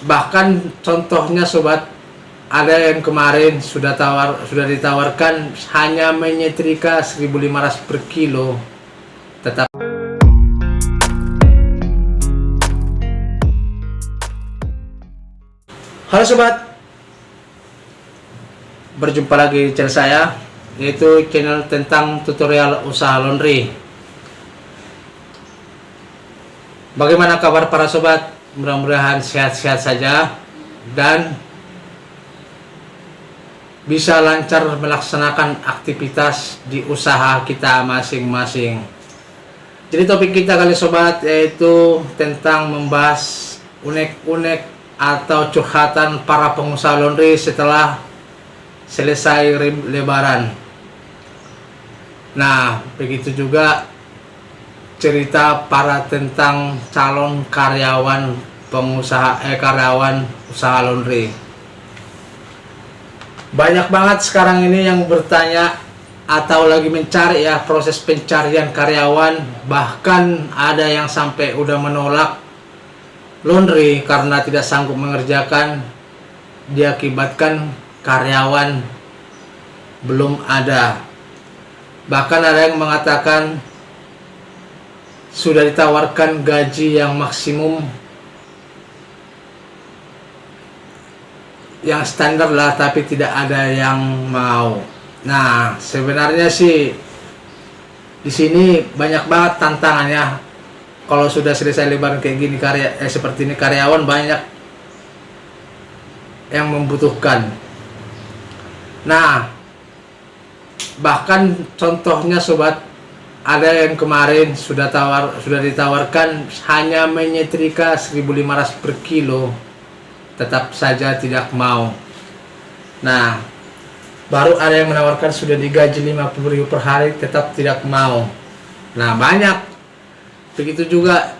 Bahkan contohnya sobat, ada yang kemarin sudah ditawarkan hanya menyetrika 1.500 per kilo. Tetap halo sobat, berjumpa lagi di channel saya, yaitu channel tentang tutorial usaha laundry. Bagaimana kabar para sobat? Mudah-mudahan sehat-sehat saja dan bisa lancar melaksanakan aktivitas di usaha kita masing-masing. Jadi topik kita kali sobat yaitu tentang membahas unek-unek atau curhatan para pengusaha laundry setelah selesai lebaran. Nah, begitu juga cerita para tentang calon karyawan karyawan usaha laundry. Banyak banget sekarang ini yang bertanya atau lagi mencari ya, proses pencarian karyawan, bahkan ada yang sampai udah menolak laundry karena tidak sanggup mengerjakan, diakibatkan karyawan belum ada. Bahkan ada yang mengatakan sudah ditawarkan gaji yang maksimum, yang standar lah, tapi tidak ada yang mau. Nah, sebenarnya sih di sini banyak banget tantangannya. Kalau sudah selesai lebaran kayak gini, seperti ini, karyawan banyak yang membutuhkan. Nah, bahkan contohnya sobat, ada yang kemarin sudah ditawarkan hanya menyetrika 1.500 per kilo, tetap saja tidak mau. Nah, baru ada yang menawarkan sudah digaji 50.000 per hari, tetap tidak mau. Nah, banyak. Begitu juga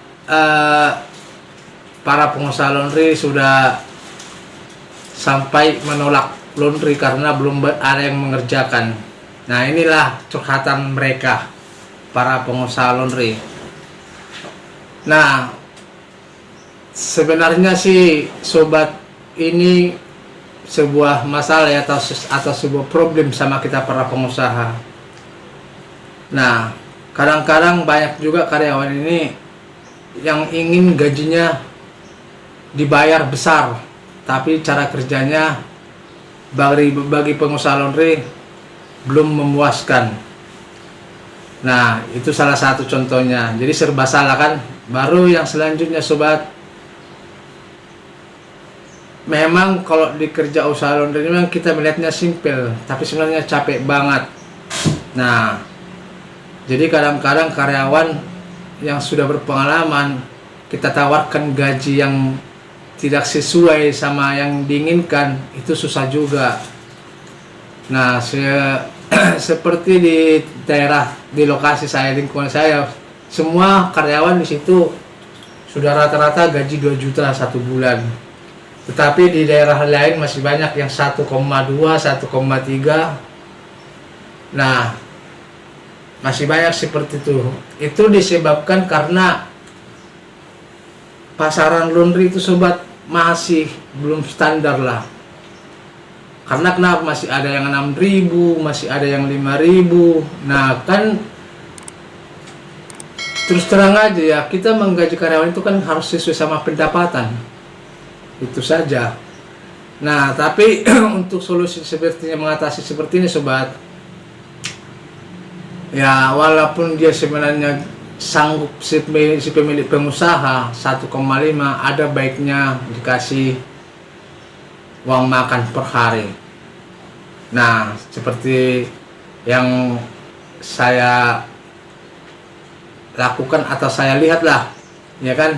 para pengusaha laundry sudah sampai menolak laundry karena belum ada yang mengerjakan. Nah, inilah curhatan mereka, para pengusaha laundry. Nah, sebenarnya sih sobat, ini sebuah masalah ya, atau sebuah problem sama kita para pengusaha. Nah, kadang-kadang banyak juga karyawan ini yang ingin gajinya dibayar besar, tapi cara kerjanya bagi pengusaha laundry belum memuaskan. Nah, itu salah satu contohnya. Jadi serba salah kan. Baru yang selanjutnya sobat, memang kalau di kerja usaha laundry memang kita melihatnya simple, tapi sebenarnya capek banget. Nah, jadi kadang-kadang karyawan yang sudah berpengalaman kita tawarkan gaji yang tidak sesuai sama yang diinginkan, itu susah juga. Nah, seperti di lokasi saya, lingkungan saya, semua karyawan di situ sudah rata-rata gaji 2 juta satu bulan. Tetapi di daerah lain masih banyak yang 1,2, 1,3. Nah, masih banyak seperti itu. Itu disebabkan karena pasaran laundry itu sobat masih belum standar lah. Karena kenapa? Masih ada yang 6.000, masih ada yang 5.000. Nah, kan terus terang aja ya, kita menggaji karyawan itu kan harus sesuai sama pendapatan. Itu saja. Nah, tapi untuk solusi sepertinya mengatasi seperti ini sobat, ya walaupun dia sebenarnya sanggup, si pemilik pengusaha 1,5, ada baiknya dikasih uang makan per hari. Nah, seperti yang saya lakukan atau saya lihat lah, ya kan,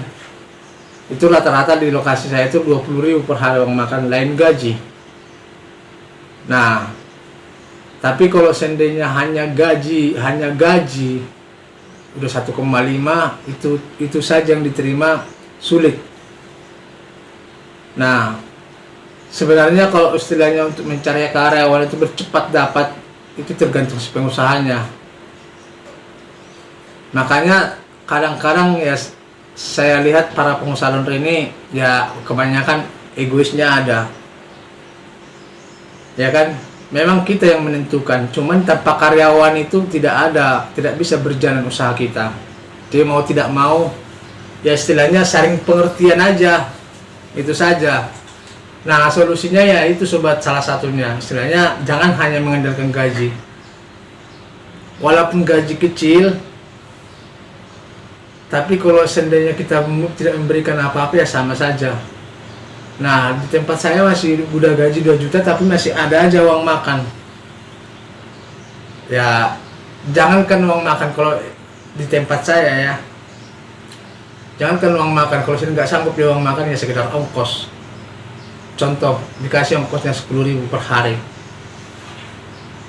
itu rata-rata di lokasi saya itu 20.000 per hari uang makan, lain gaji. Nah, tapi kalau seandainya hanya gaji udah 1,5, itu saja yang diterima, sulit. Nah, sebenarnya kalau istilahnya untuk mencari karyawan itu bercepat dapat, itu tergantung si pengusahanya. Makanya kadang-kadang ya saya lihat para pengusaha laundry ini ya kebanyakan egoisnya ada, ya kan? Memang kita yang menentukan, cuman tanpa karyawan itu tidak bisa berjalan usaha kita. Dia mau tidak mau, ya istilahnya saling pengertian aja, itu saja. Nah solusinya ya itu sobat, salah satunya istilahnya jangan hanya mengandalkan gaji. Walaupun gaji kecil, tapi kalau seandainya kita tidak memberikan apa-apa ya sama saja. Nah di tempat saya masih udah gaji 2 juta tapi masih ada aja uang makan. Ya jangankan uang makan, kalau di tempat saya ya, jangankan uang makan, kalau saya nggak sanggup ya uang makan ya sekedar ongkos. Contoh dikasih ongkosnya 10.000 per hari.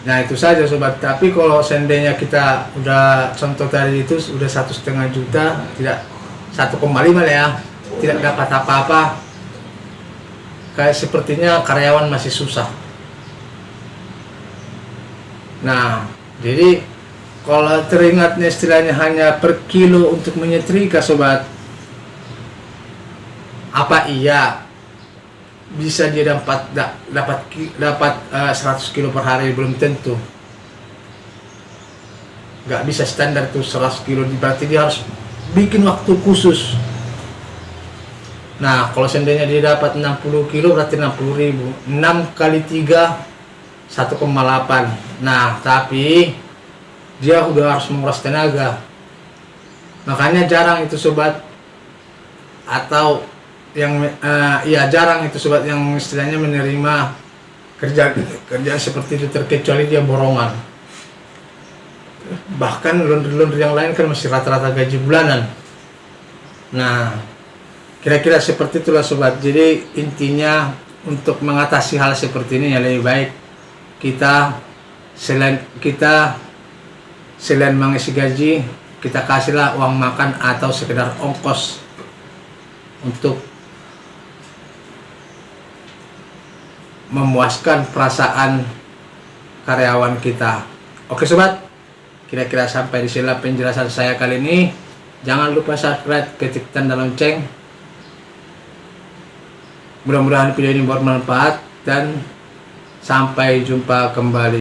Nah itu saja sobat. Tapi kalau seandainya kita udah contoh tadi itu udah 1,5 juta, tidak 1,5 lah ya, tidak dapat apa-apa, kayak sepertinya karyawan masih susah. Nah jadi kalau teringatnya istilahnya hanya per kilo untuk menyetrika sobat, apa iya bisa dia dapat 100 kilo per hari? Belum tentu. Nggak bisa standar tuh 100 kilo, berarti dia harus bikin waktu khusus. Nah kalau seandainya dia dapat 60 kilo berarti 60.000, 6 kali 3 1,8. Nah tapi dia udah harus menguras tenaga, makanya jarang itu sobat, atau yang jarang itu sobat yang istilahnya menerima kerja seperti itu, terkecuali dia borongan. Bahkan laundry yang lain kan masih rata-rata gaji bulanan. Nah kira-kira seperti itulah sobat. Jadi intinya untuk mengatasi hal seperti ini ya lebih baik kita selain mengisi gaji, kita kasihlah uang makan atau sekedar ongkos untuk memuaskan perasaan karyawan kita. Oke sobat, kira-kira sampai di sini penjelasan saya kali ini. Jangan lupa subscribe, ketik tanda lonceng. Mudah-mudahan video ini bermanfaat dan sampai jumpa kembali.